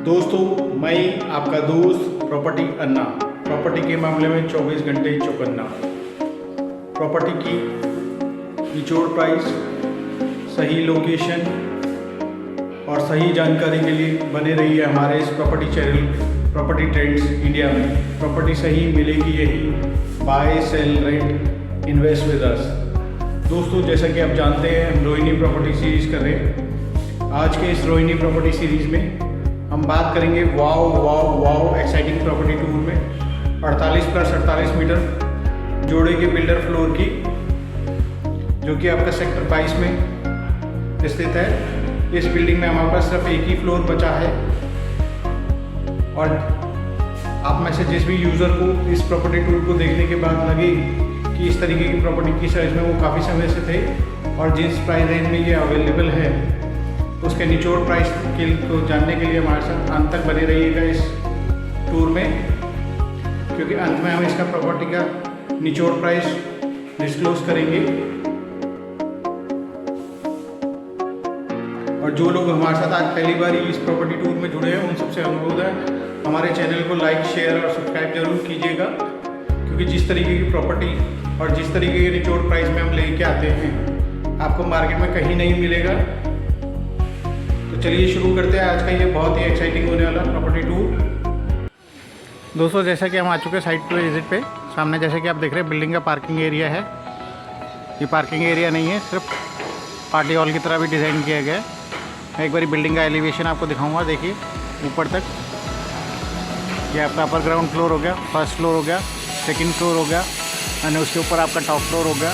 दोस्तों, मैं आपका दोस्त प्रॉपर्टी अन्ना। प्रॉपर्टी के मामले में 24 घंटे चौकन्ना। प्रॉपर्टी की निचोड़ प्राइस, सही लोकेशन और सही जानकारी के लिए बने रहिए हमारे इस property channel property trends India में। प्रॉपर्टी सही मिलेगी यही, buy sell rent invest with us. दोस्तों, जैसा कि आप जानते हैं, हम रोहिणी प्रॉपर्टी सीरीज़ कर रहे हैं। आज के इस रोहिणी प्रॉपर्टी सीरीज़ में हम बात करेंगे wow wow wow exciting property tour में 48+48 मीटर जोड़े के बिल्डर फ्लोर की, जो कि आपका सेक्टर 22 में स्थित है। इस बिल्डिंग में हमारे पास सिर्फ एक ही फ्लोर बचा है और आप में से जिस भी यूज़र को इस प्रॉपर्टी टूर को देखने के बाद लगे कि इस तरीके की प्रॉपर्टी की सर्च में वो काफ़ी समय से थे और जिस प्राइस रेंज में ये अवेलेबल है, उसके निचोड़ प्राइस को जानने के लिए हमारे साथ अंत तक बने रहिएगा इस टूर में, क्योंकि अंत में हम इसका प्रॉपर्टी का निचोड़ प्राइस डिस्क्लोज करेंगे। और जो लोग हमारे साथ आज पहली बार इस प्रॉपर्टी टूर में जुड़े हैं, उन सबसे अनुरोध है हमारे चैनल को लाइक, शेयर और सब्सक्राइब जरूर कीजिएगा, क्योंकि जिस तरीके की प्रॉपर्टी और जिस तरीके के निचोड़ प्राइस में हम लेके आते हैं, आपको मार्केट में कहीं नहीं मिलेगा। चलिए शुरू करते हैं आज का ये बहुत ही एक्साइटिंग होने वाला प्रॉपर्टी टूर। दोस्तों, जैसा कि हम आ चुके हैं साइट पे विजिट पे, सामने जैसे कि आप देख रहे हैं बिल्डिंग का पार्किंग एरिया है। ये पार्किंग एरिया नहीं है, सिर्फ पार्टी हॉल की तरह भी डिज़ाइन किया गया है। मैं एक बार बिल्डिंग का एलिवेशन आपको दिखाऊंगा। देखिए ऊपर तक ये आपका अपर ग्राउंड फ्लोर हो गया, फर्स्ट फ्लोर हो गया, सेकेंड फ्लोर हो गया और उसके ऊपर आपका टॉप फ्लोर हो गया।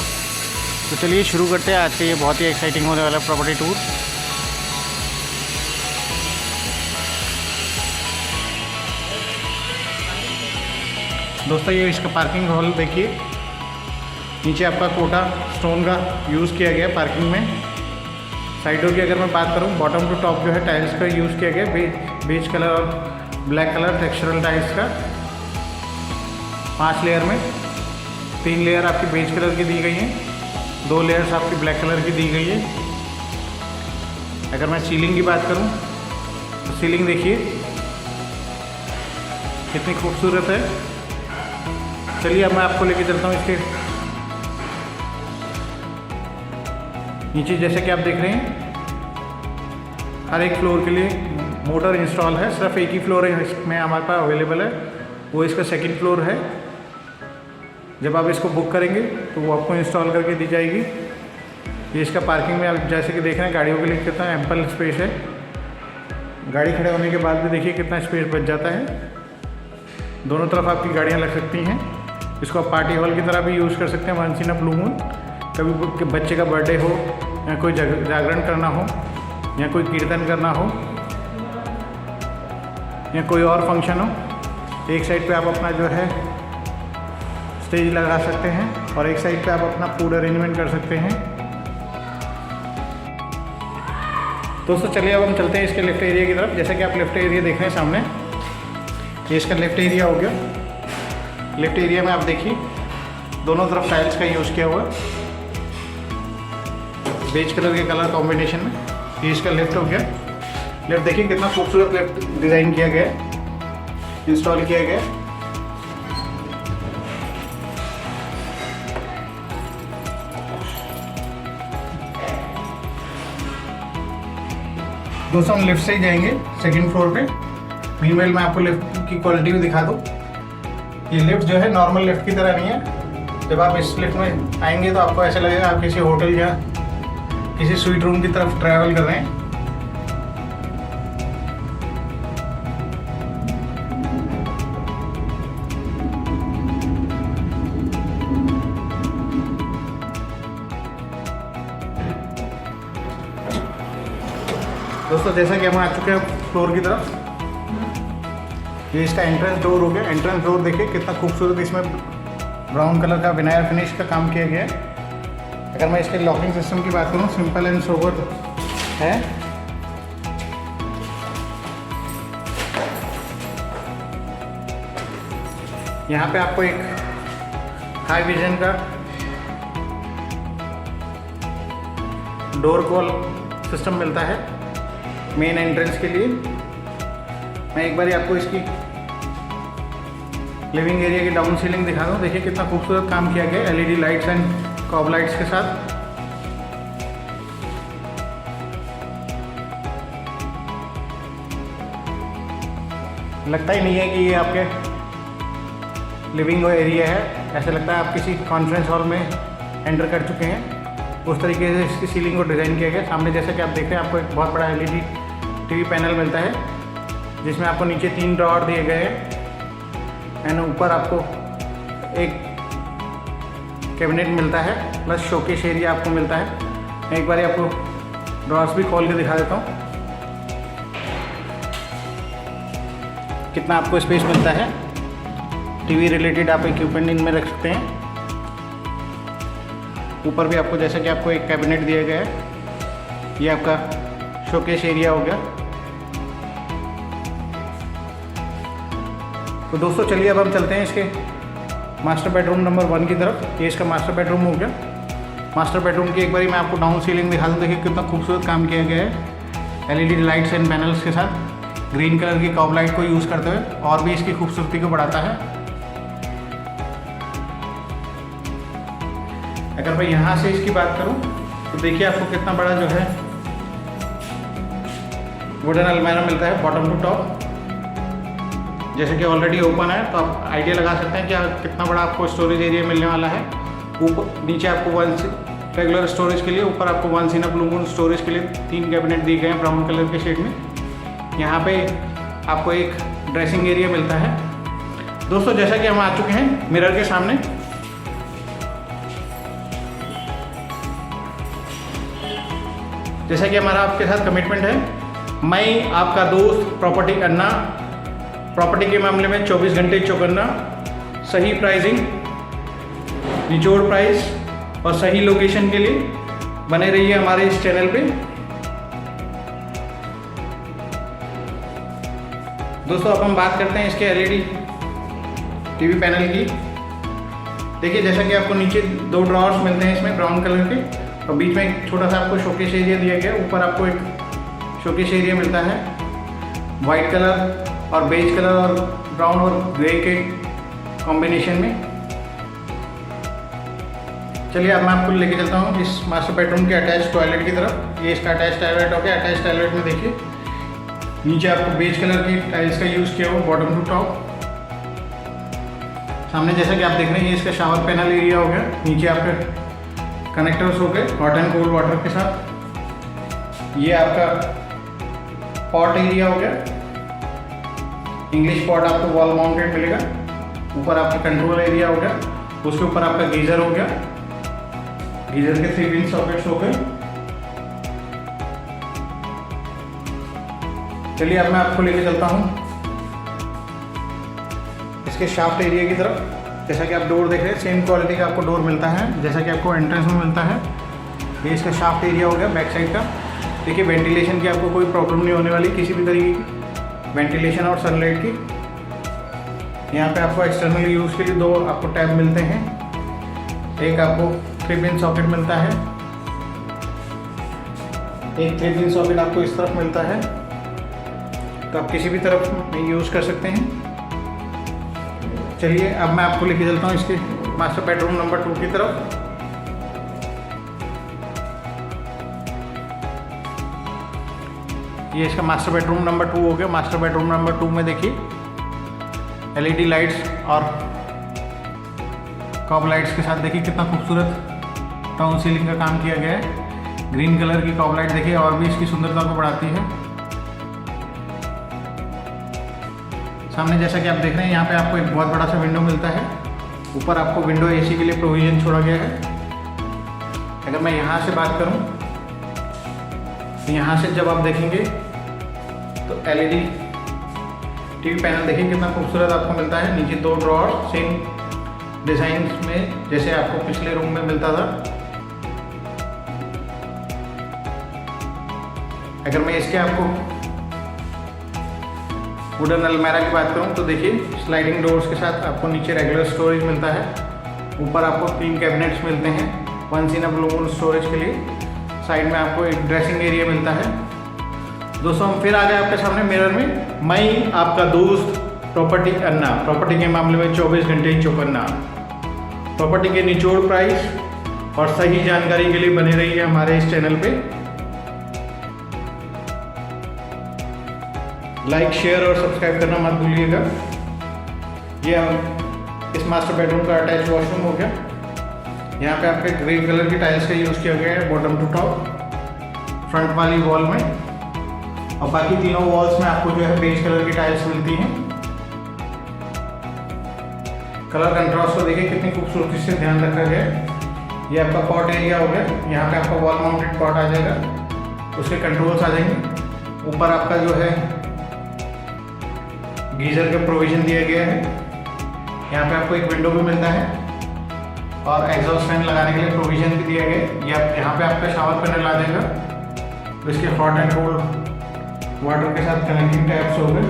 तो चलिए शुरू करते हैं आज का ये बहुत ही एक्साइटिंग होने वाला प्रॉपर्टी टूर। दोस्तों, ये इसका पार्किंग हॉल देखिए। नीचे आपका कोटा स्टोन का यूज़ किया गया पार्किंग में। साइडों की अगर मैं बात करूं, बॉटम टू टॉप जो है टाइल्स का यूज़ किया गया, बेज कलर और ब्लैक कलर टेक्सचरल टाइल्स का। 5 लेयर में 3 लेयर आपकी बेज कलर की दी गई हैं, 2 लेयर्स आपकी ब्लैक कलर की दी गई है। अगर मैं सीलिंग की बात करूं तो सीलिंग देखिए कितनी खूबसूरत है। चलिए अब मैं आपको लेके चलता हूँ इसके नीचे। जैसे कि आप देख रहे हैं, हर एक फ्लोर के लिए मोटर इंस्टॉल है। सिर्फ एक ही फ्लोर है इसमें हमारे पास अवेलेबल है, वो इसका सेकंड फ्लोर है। जब आप इसको बुक करेंगे तो वो आपको इंस्टॉल करके दी जाएगी। ये इसका पार्किंग में आप जैसे कि देख रहे हैं, गाड़ियों के लिए कितना एम्पल स्पेस है। गाड़ी खड़े होने के बाद भी देखिए कितना स्पेस बच जाता है। दोनों तरफ आपकी गाड़ियाँ लग सकती हैं। इसको आप पार्टी हॉल की तरह भी यूज़ कर सकते हैं। Once in a blue moon, कभी बच्चे का बर्थडे हो या कोई जागरण करना हो या कोई कीर्तन करना हो या कोई और फंक्शन हो, एक साइड पे आप अपना जो है स्टेज लगा सकते हैं और एक साइड पे आप अपना फूड अरेंजमेंट कर सकते हैं। दोस्तों, चलिए अब हम चलते हैं इसके लेफ्ट एरिया की तरफ। जैसा कि आप लेफ्ट एरिया देख रहे हैं सामने, ये इसका लेफ्ट एरिया हो गया। लेफ्ट एरिया में आप देखिए दोनों तरफ टाइल्स का यूज़ किया हुआ है, बेज कलर के कलर कॉम्बिनेशन में। ये इसका लेफ्ट हो गया। लेफ्ट देखिए कितना खूबसूरत लेफ्ट डिज़ाइन किया गया है, इंस्टॉल किया गया है। दोस्तों, हम लिफ्ट से ही जाएंगे सेकंड फ्लोर पे। मीनवेल मैं आपको लिफ्ट की क्वालिटी भी दिखा दूँ। ये लिफ्ट जो है नॉर्मल लिफ्ट की तरह नहीं है। जब आप इस लिफ्ट में आएंगे तो आपको ऐसा लगेगा आप किसी होटल या किसी स्वीट रूम की तरफ ट्रैवल कर रहे हैं। दोस्तों, जैसा कि हम आ चुके हैं फ्लोर की तरफ, ये इसका एंट्रेंस डोर हो गया। एंट्रेंस डोर देखिए कितना खूबसूरत, इसमें ब्राउन कलर का विनायर फिनिश का काम किया गया है। अगर मैं इसके लॉकिंग सिस्टम की बात करूं, सिंपल एंड सोबर है। यहाँ पे आपको एक हाई विजन का डोर कॉल सिस्टम मिलता है मेन एंट्रेंस के लिए। मैं एक बार आपको इसकी लिविंग एरिया की डाउन सीलिंग दिखा दूँ। देखिए कितना खूबसूरत काम किया गया LED lights and COB lights के साथ। लगता ही नहीं है कि ये आपके लिविंग एरिया है, ऐसा लगता है आप किसी कॉन्फ्रेंस हॉल में एंटर कर चुके हैं। उस तरीके से इसकी सीलिंग को डिज़ाइन किया गया। सामने जैसा कि आप देख रहे हैं आपको एक बहुत बड़ा एलईडी टीवी पैनल मिलता है, जिसमें आपको नीचे 3 ड्रॉअर दिए गए हैं एंड ऊपर आपको एक कैबिनेट मिलता है प्लस शोकेस एरिया आपको मिलता है। मैं एक बार आपको ड्रॉअर्स भी खोल के दिखा देता हूँ कितना आपको स्पेस मिलता है। टीवी रिलेटेड आप इक्विपमेंट इनमें रख सकते हैं। ऊपर भी आपको जैसा कि आपको एक कैबिनेट दिया गया है, ये आपका शोकेस एरिया हो गया। तो दोस्तों चलिए अब हम चलते हैं इसके मास्टर बेडरूम नंबर 1 की तरफ। ये इसका मास्टर बेडरूम हो गया। मास्टर बेडरूम की एक बारी मैं आपको डाउन सीलिंग दिखा दूँ। देखिए कितना खूबसूरत काम किया गया है एलईडी लाइट्स एंड पैनल्स के साथ, ग्रीन कलर की कॉब लाइट को यूज़ करते हुए, और भी इसकी खूबसूरती को बढ़ाता है। अगर मैं यहाँ से इसकी बात करूँ तो देखिए आपको कितना बड़ा जो है वुडन अलमारा मिलता है बॉटम टू टॉप। जैसे कि ऑलरेडी ओपन है तो आप आइडिया लगा सकते हैं कि कितना बड़ा आपको स्टोरेज एरिया मिलने वाला है। ऊपर नीचे आपको रेगुलर स्टोरेज के लिए, ऊपर आपको 1 इन ब्लू मून स्टोरेज के लिए 3 कैबिनेट दिए गए हैं ब्राउन कलर के शेड में। यहाँ पे आपको एक ड्रेसिंग एरिया मिलता है। दोस्तों जैसा कि हम आ चुके हैं मिरर के सामने, जैसा कि हमारा आपके साथ कमिटमेंट है, मैं आपका दोस्त प्रॉपर्टी अन्ना, प्रॉपर्टी के मामले में 24 घंटे चौकन्ना, सही प्राइसिंग, निचोड़ प्राइस और सही लोकेशन के लिए बने रहिए हमारे इस चैनल पे। दोस्तों अब हम बात करते हैं इसके एलईडी टीवी पैनल की। देखिए जैसा कि आपको नीचे 2 ड्रॉअर्स मिलते हैं इसमें ब्राउन कलर के, और बीच में एक छोटा सा आपको शोकेस एरिया दिया गया। ऊपर आपको एक शोकेस एरिया मिलता है वाइट कलर और बेज कलर और ब्राउन और ग्रे के कॉम्बिनेशन में। चलिए अब मैं आपको लेके चलता हूँ इस मास्टर बेडरूम के अटैच टॉयलेट की तरफ। ये इसका अटैच टॉयलेट हो गया। अटैच टॉयलेट में देखिए नीचे आपको बेज कलर की टाइल्स का यूज़ किया हुआ बॉटम टू टॉप। सामने जैसा कि आप देख रहे हैं ये इसका शावर पैनल एरिया हो गया। नीचे आपके कनेक्टर्स हो गए हॉट एंड कोल्ड वाटर के साथ। ये आपका पॉट एरिया हो गया। इंग्लिश पॉट आपको वॉल माउंटेड मिलेगा। ऊपर आपका कंट्रोल एरिया हो गया। उसके ऊपर आपका गीजर हो गया। गीजर के 3 पिन सॉकेट्स हो गए। चलिए अब मैं आपको लेके चलता हूँ इसके शाफ्ट एरिया की तरफ। जैसा कि आप डोर देख रहे हैं सेम क्वालिटी का आपको डोर मिलता है जैसा कि आपको एंट्रेंस में मिलता है। ये इसका शाफ्ट एरिया हो गया बैक साइड का। देखिए वेंटिलेशन की आपको कोई प्रॉब्लम नहीं होने वाली किसी भी तरीके की, वेंटिलेशन और सनलाइट की। यहाँ पे आपको एक्सटर्नल यूज़ के लिए 2 आपको टैब मिलते हैं। एक आपको 3 पिन सॉकेट मिलता है, एक 3 पिन सॉकेट आपको इस तरफ मिलता है, तो आप किसी भी तरफ यूज़ कर सकते हैं। चलिए अब मैं आपको लेके चलता हूँ इसके मास्टर बेडरूम नंबर 2 की तरफ। ये इसका मास्टर बेडरूम नंबर 2 हो गया। मास्टर बेडरूम नंबर 2 में देखिए एलईडी लाइट्स और कॉब लाइट्स के साथ देखिए कितना खूबसूरत डाउन सीलिंग का काम किया गया है। ग्रीन कलर की कॉब लाइट देखिए और भी इसकी सुंदरता को बढ़ाती है। सामने जैसा कि आप देख रहे हैं यहाँ पे आपको एक बहुत बड़ा सा विंडो मिलता है। ऊपर आपको विंडो एसी के लिए प्रोविज़न छोड़ा गया है। अगर मैं यहाँ से बात करूँ तो यहाँ से जब आप देखेंगे तो एलईडी टीवी पैनल देखिए कितना खूबसूरत आपको मिलता है। नीचे 2 ड्रॉअर सेम डिज़ाइन में जैसे आपको पिछले रूम में मिलता था। अगर मैं इसके आपको वुडन अलमारा की बात करूँ तो देखिए स्लाइडिंग डोर्स के साथ आपको नीचे रेगुलर स्टोरेज मिलता है। ऊपर आपको 3 कैबिनेट्स मिलते हैं 1 इन ब्लू मून स्टोरेज के लिए। साइड में आपको एक ड्रेसिंग एरिया मिलता है। दोस्तों हम फिर आ गए आपके सामने मिरर में। मैं आपका दोस्त प्रॉपर्टी अन्ना, प्रॉपर्टी के मामले में 24 घंटे चौकन्ना। प्रॉपर्टी के निचोड़ प्राइस और सही जानकारी के लिए बने रहिए हमारे इस चैनल पे। लाइक, शेयर और सब्सक्राइब करना मत भूलिएगा। ये हम इस मास्टर बेडरूम का अटैच वॉशरूम हो गया। यहाँ पे आपके ग्रे कलर की टाइल्स का यूज़ किया गया है बॉटम टू टॉप फ्रंट वाली वॉल में, और बाकी तीनों वॉल्स में आपको जो है बेज कलर की टाइल्स मिलती हैं। कलर कंट्रास्ट को देखिए कितनी खूबसूरती से ध्यान रखा गया है। ये आपका पॉट एरिया हो गया। यहाँ पे आपका वॉल माउंटेड पॉट आ जाएगा, उसके कंट्रोल्स आ जाएंगे। ऊपर आपका जो है गीजर का प्रोविज़न दिया गया है। यहाँ पे आपको एक विंडो भी मिलता है और एग्जॉस्ट फैन लगाने के लिए प्रोविज़न भी दिया गया है। ये यहाँ पे आपका शावर पैनल आ जाएगा, तो इसके हॉट एंड कोल्ड वाटर के साथ कनेक्टिंग टैप्स हो गए।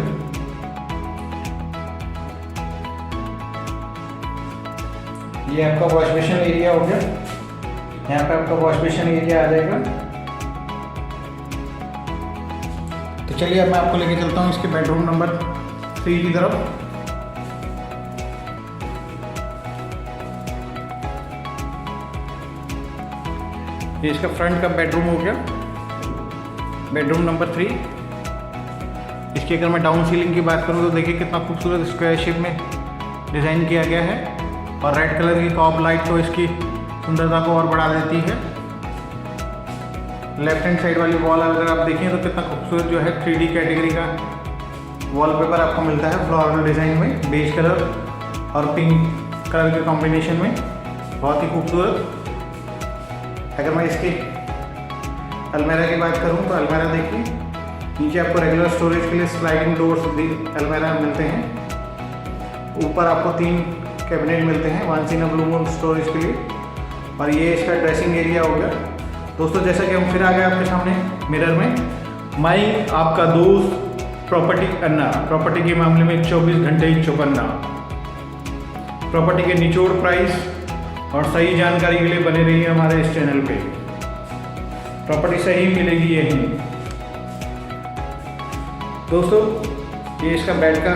ये आपका वॉश बेसिन एरिया हो गया। यहाँ पे आपका वॉश बेसिन एरिया आ जाएगा। तो चलिए अब मैं आपको लेके चलता हूँ इसके बेडरूम नंबर 3 की तरफ। ये इसका फ्रंट का बेडरूम हो गया, बेडरूम नंबर 3। इसकी अगर मैं डाउन सीलिंग की बात करूँ तो देखिए कितना खूबसूरत स्क्वायर शेप में डिज़ाइन किया गया है, और रेड कलर की कॉब लाइट तो इसकी सुंदरता को और बढ़ा देती है। लेफ्ट हैंड साइड वाली वॉल अगर आप देखें तो कितना खूबसूरत जो है 3D कैटेगरी का वॉलपेपर आपको मिलता है फ्लोरल डिज़ाइन में, बेज कलर और पिंक कलर के कॉम्बिनेशन में, बहुत ही खूबसूरत। अगर मैं इसकी अलमीरा की बात करूं तो अलमीरा देखिए, नीचे आपको रेगुलर स्टोरेज के लिए स्लाइडिंग डोर्स अलमीरा मिलते हैं। ऊपर आपको 3 कैबिनेट मिलते हैं once in a blue moon storage के लिए, और ये इसका ड्रेसिंग एरिया हो गया। दोस्तों जैसा कि हम फिर आ गए आपके सामने मिरर में। मैं आपका दोस्त प्रॉपर्टी अन्ना, प्रॉपर्टी के मामले में 24 घंटे चौकन्ना। प्रॉपर्टी के निचोड़ प्राइस और सही जानकारी के लिए बने रहिए हमारे इस चैनल पे। प्रॉपर्टी सही मिलेगी यहीं। दोस्तों ये इसका बेड का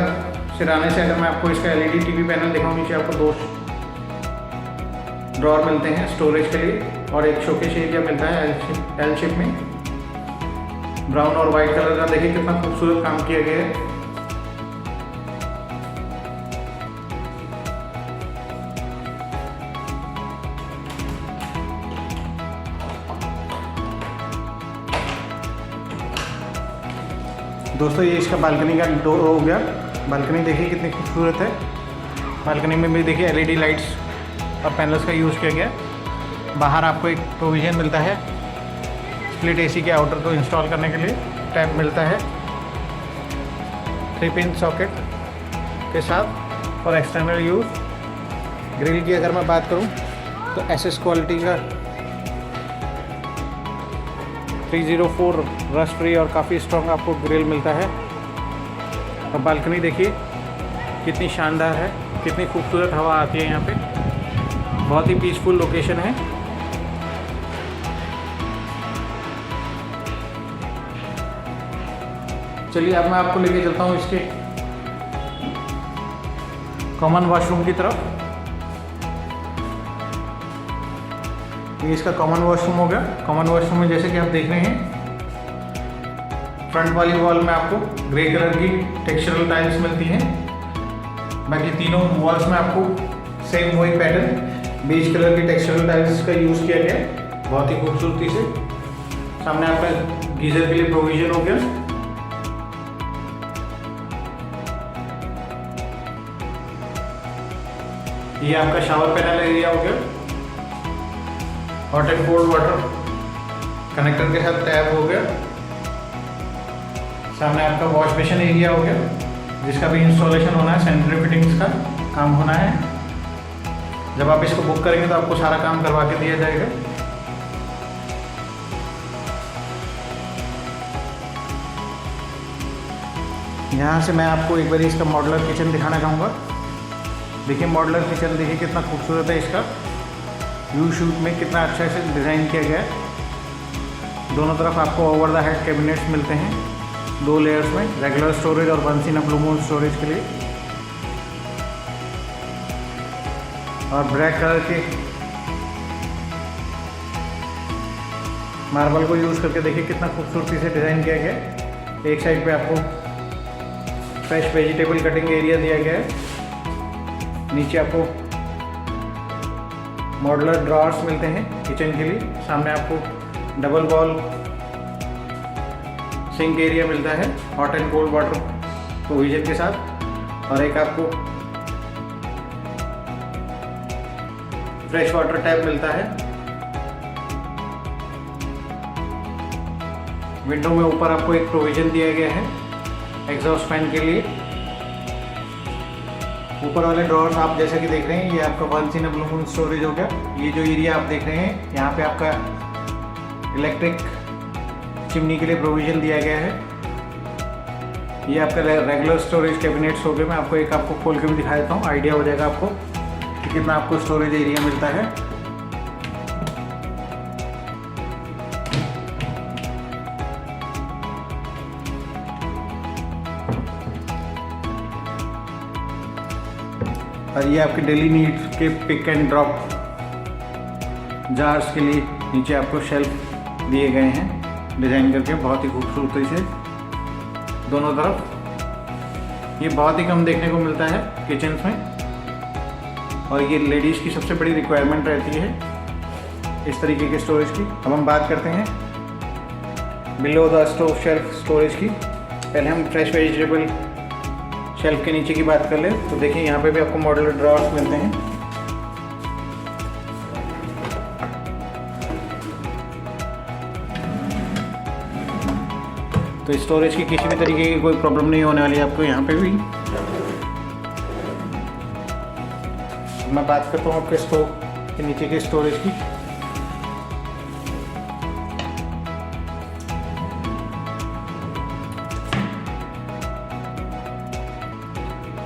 सिराने से अगर मैं आपको इसका LED TV पैनल दिखाऊँ, नीचे आपको 2 ड्रॉर मिलते हैं स्टोरेज के लिए, और एक शोकेस एरिया मिलता है एल शेप में, ब्राउन और वाइट कलर का। देखिए कितना खूबसूरत काम किया गया है। दोस्तों ये इसका बालकनी का डोर हो गया। बालकनी देखिए कितनी खूबसूरत है। बालकनी में भी देखिए LED लाइट्स और पैनल्स का यूज़ किया गया। बाहर आपको एक प्रोविज़न मिलता है स्प्लिट AC के आउटर को इंस्टॉल करने के लिए, टैप मिलता है 3 पिन सॉकेट के साथ और एक्सटर्नल यूज़। ग्रिल की अगर मैं बात करूं तो SS क्वालिटी का 304 रस्ट फ्री और काफ़ी स्ट्रॉन्ग आपको ग्रिल मिलता है। और बालकनी देखिए कितनी शानदार है, कितनी खूबसूरत हवा आती है यहाँ पे। बहुत ही पीसफुल लोकेशन है। चलिए अब मैं आपको लेके चलता हूँ इसके कॉमन वॉशरूम की तरफ। ये इसका कॉमन वॉशरूम हो गया। कॉमन वॉशरूम में जैसे कि आप देख रहे हैं फ्रंट वाली वॉल में आपको ग्रे कलर की टेक्सचरल टाइल्स मिलती हैं। बाकी तीनों वॉल्स में आपको सेम वही पैटर्न बेज कलर की टेक्सचरल टाइल्स का यूज़ किया गया है बहुत ही खूबसूरती से। सामने आपका गीजर के लिए प्रोविज़न हो गया। ये आपका शावर पैनल एरिया हो गया। Hot and cold water connector के साथ टैप हो गया। सामने आपका वॉश बेसिन एरिया हो गया, जिसका भी इंस्टॉलेशन होना है, सैनिटरी फिटिंग्स का काम होना है। जब आप इसको बुक करेंगे तो आपको सारा काम करवा के दिया जाएगा। यहाँ से मैं आपको एक बार इसका मॉडुलर किचन दिखाना चाहूँगा। देखिए मॉडुलर किचन देखिए कितना खूबसूरत है। इसका यू शूट में कितना अच्छा से डिज़ाइन किया गया है। दोनों तरफ आपको ओवर द हेड कैबिनेट्स मिलते हैं। 2 लेयर्स में, रेगुलर स्टोरेज और once in a blue moon storage के लिए। और ब्लैक कलर के मार्बल को यूज़ करके देखिए कितना खूबसूरती से डिज़ाइन किया गया है। एक साइड पे आपको फ्रेश वेजिटेबल कटिंग एरिया दिया गया है। नीचे आपको मॉडुलर ड्रॉर्स मिलते हैं किचन के लिए। सामने आपको डबल वॉल सिंक एरिया मिलता है hot and cold water provision के साथ। और एक आपको फ्रेश वाटर टैप मिलता है। विंडो में ऊपर आपको एक प्रोविजन दिया गया है एग्जॉस्ट फैन के लिए। ऊपर वाले ड्रॉर्स आप जैसा कि देख रहे हैं, ये आपका once in a blue moon storage हो गया। ये जो एरिया आप देख रहे हैं, यहाँ पे आपका इलेक्ट्रिक चिमनी के लिए प्रोविजन दिया गया है। ये आपका रेगुलर स्टोरेज कैबिनेट्स हो गए। मैं आपको खोल के भी दिखा देता हूँ, आइडिया हो जाएगा आपको कि कितना आपको स्टोरेज एरिया मिलता है। और ये आपके डेली नीड्स के पिक एंड ड्रॉप जार्स के लिए नीचे आपको शेल्फ दिए गए हैं डिज़ाइन करके बहुत ही खूबसूरती से दोनों तरफ। ये बहुत ही कम देखने को मिलता है किचन्स में, और ये लेडीज़ की सबसे बड़ी रिक्वायरमेंट रहती है इस तरीके के स्टोरेज की। अब हम बात करते हैं below the stove shelf storage की। पहले हम फ्रेश वेजिटेबल शेल्फ के नीचे की बात कर ले तो देखिए यहाँ पे भी आपको मॉडुलर ड्रॉर्स मिलते हैं। तो स्टोरेज की किसी भी तरीके की कोई प्रॉब्लम नहीं होने वाली है आपको यहाँ पे भी। मैं बात करता हूँ आपके स्टोव के नीचे के स्टोरेज की।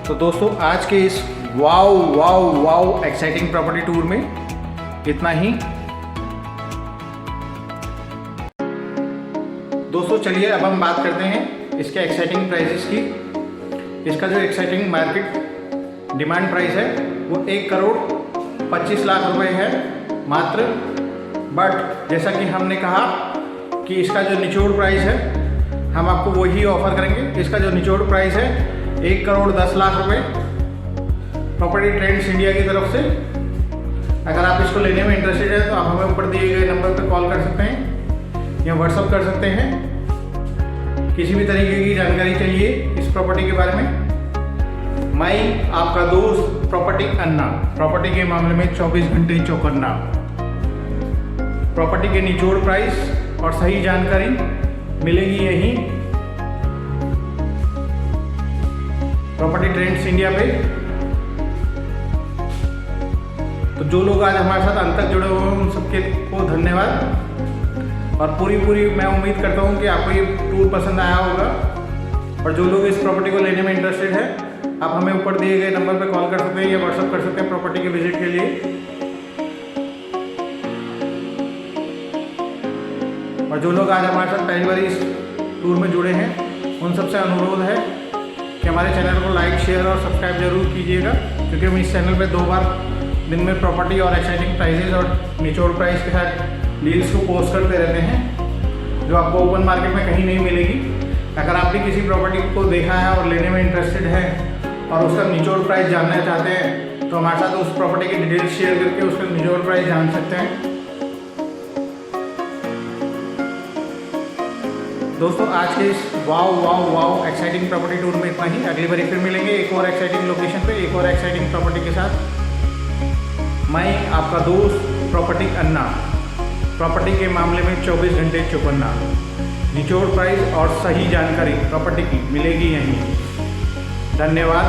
तो दोस्तों आज के इस wow wow wow exciting property tour में इतना ही। दोस्तों चलिए अब हम बात करते हैं इसके एक्साइटिंग प्राइसेस की। इसका जो एक्साइटिंग मार्केट डिमांड प्राइस है वो 1,25,00,000 रुपए है मात्र। बट जैसा कि हमने कहा कि इसका जो निचोड़ प्राइस है हम आपको वही ऑफर करेंगे। इसका जो निचोड़ प्राइस है 1,10,00,000 रुपये प्रॉपर्टी ट्रेंड्स इंडिया की तरफ से। अगर आप इसको लेने में इंटरेस्टेड है तो आप हमें ऊपर दिए गए नंबर पर कॉल कर सकते हैं या व्हाट्सअप कर सकते हैं। किसी भी तरीके की जानकारी चाहिए इस प्रॉपर्टी के बारे में, मैं आपका दोस्त प्रॉपर्टी अन्ना, प्रॉपर्टी के मामले में 24 घंटे चौकन्ना। प्रॉपर्टी के निचोड़ प्राइस और सही जानकारी मिलेगी यहीं प्रॉपर्टी ट्रेंड्स इंडिया पे। तो जो लोग आज हमारे साथ अंत तक जुड़े हुए हैं उन सबके को धन्यवाद। और पूरी मैं उम्मीद करता हूँ कि आपको ये टूर पसंद आया होगा। और जो लोग इस प्रॉपर्टी को लेने में इंटरेस्टेड है आप हमें ऊपर दिए गए नंबर पर कॉल कर सकते हैं या व्हाट्सअप कर सकते हैं प्रॉपर्टी के विजिट के लिए। और जो लोग आज हमारे साथ पहली बार इस टूर में जुड़े हैं उन सबसे अनुरोध है कि हमारे चैनल को लाइक शेयर और सब्सक्राइब जरूर कीजिएगा, क्योंकि हम इस चैनल पे 2 बार दिन में प्रॉपर्टी और एक्साइटिंग प्राइजेज और निचोड़ प्राइस के साथ डील्स को पोस्ट करते रहते हैं जो आपको ओपन मार्केट में कहीं नहीं मिलेगी। अगर आप भी किसी प्रॉपर्टी को देखा है और लेने में इंटरेस्टेड है और उसका निचोड़ प्राइस जानना चाहते हैं तो हमारे साथ उस प्रॉपर्टी की डिटेल्स शेयर करके उसका निचोड़ प्राइस जान सकते हैं। दोस्तों आज के इस wow wow wow exciting property tour में इतना ही। अगली बार फिर मिलेंगे एक और एक्साइटिंग लोकेशन पे, एक और एक्साइटिंग प्रॉपर्टी के साथ। मैं आपका दोस्त प्रॉपर्टी अन्ना, प्रॉपर्टी के मामले में 24 घंटे चौकन्ना। निचोड़ प्राइस और सही जानकारी प्रॉपर्टी की मिलेगी यहीं। धन्यवाद।